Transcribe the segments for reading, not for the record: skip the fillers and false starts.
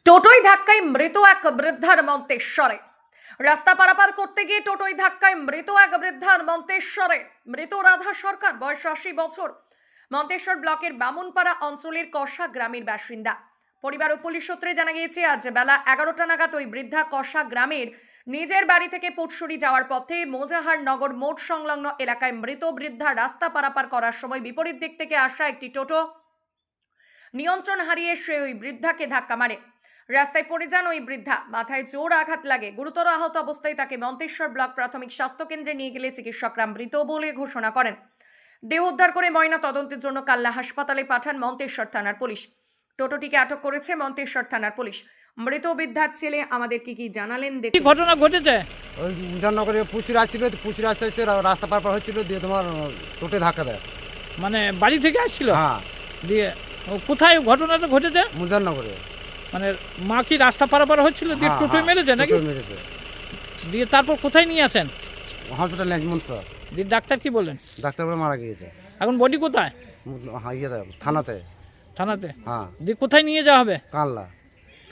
টোটোয় ধাক্কায় মৃত এক বৃদ্ধার মন্তেশ্বরে। রাস্তা পারাপার করতে গিয়ে টোটোয় ধাক্কায় মৃত এক বৃদ্ধার মন্তেশ্বরে। মৃত রাধা সরকার, বয়স ৮০ বছর, মন্তেশ্বর ব্লকের বামুনপাড়া অঞ্চলের কষা গ্রামের বাসিন্দা। পরিবার ও পুলিশ সূত্রে জানা গিয়েছে, আজ বেলা ১১টা নাগাদ ওই বৃদ্ধা কষা গ্রামের নিজের বাড়ি থেকে পুটসুরি যাওয়ার পথে মোজাহার নগর মোড় সংলগ্ন এলাকায় মৃত বৃদ্ধা রাস্তা পারাপার করার সময় বিপরীত দিক থেকে আসা একটি টোটো নিয়ন্ত্রণ হারিয়ে সে ওই বৃদ্ধাকে ধাক্কা মারে। রাস্তায় পড়ে যান ওই বৃদ্ধা, মাথায় জোর আঘাত লাগে। গুরুতর আহত অবস্থায় তাকে মন্তেশ্বর ব্লক প্রাথমিক স্বাস্থ্য কেন্দ্রে নিয়ে গেলে চিকিৎসকরা মৃত বলে ঘোষণা করেন। দেহ উদ্ধার করে ময়না তদন্তের জন্য কাল্লা হাসপাতালে পাঠান মন্তেশ্বর থানার পুলিশ। টোটোটিকে আটক করেছে মন্তেশ্বর থানার পুলিশ। মৃত বৃদ্ধার ছেলে আমাদেরকে কি জানালেন কি দেখুন। ঘটনা ঘটেছে? ওই উজাননগরে পুষির আসছিল, পুষির আসতে আসতে রাস্তা পার হচ্ছিল, দিয়ে তোমার টোটে ধাক্কা দেয়। মানে বাড়ি থেকে আসছিল? হ্যাঁ, দিয়ে কোথায় ঘটনাটা ঘটেছে? মুজাননগরে। মানে মা কি রাস্তা পারাপার হচ্ছিল দিয়ে হ্যাঁ, টোটোয় হ্যাঁ, মেরেছে নাকি? টোটোয় মেরেছে। দিয়ে তারপর কোথায় নিয়ে আসেন? হসপিটাল ন্যাজমন্স দিয়ে ডাক্তার কি বললেন? ডাক্তার বলে মারা গিয়েছে। এখন বডি কোথায়? হ্যাঁ, ইয়েতে থানাতে। থানাতে? হ্যাঁ, দিয়ে কোথায় নিয়ে যাওয়া হবে? কাল্লা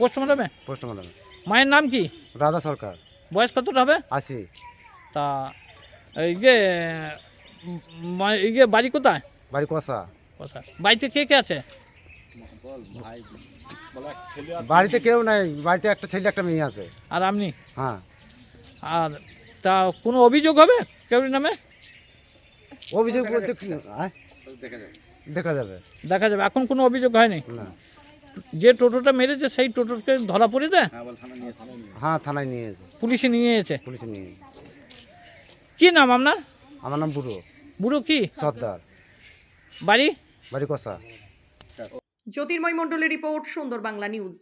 পোস্টমর্টমে? পোস্টমর্টম। মায়ের নাম কি? রাধা সরকার, বয়স কতটা হবে? 80। তা এই যে এই যে বাড়ি কোথায়? বাড়ি কষা। কোথায়? বাড়িতে কে কে আছে? বাড়িতে কেউ নাই, বাড়িতে একটা ছেলে একটা মেয়ে আছে। আর আপনি? হ্যাঁ। আর তা কোনো অভিযোগ হবে কেউ নামে? অভিযোগ বলতে কি, দেখা যাবে। দেখা যাবে। এখন কোনো অভিযোগ হয়নি? না। যে টোটোটা মেরেছে সেই টোটোকে ধরা পড়েছে? হ্যাঁ, থানায় নিয়ে এসে পুলিশে নিয়ে এসেছে? পুলিশে নিয়ে। কি নাম আপনার? আমার নাম বুড়ো বুড়ো কি সর্দার, বাড়ি? বাড়ি কষা। জ্যোতির্ময় মণ্ডলের রিপোর্ট, সুন্দর বাংলা নিউজ।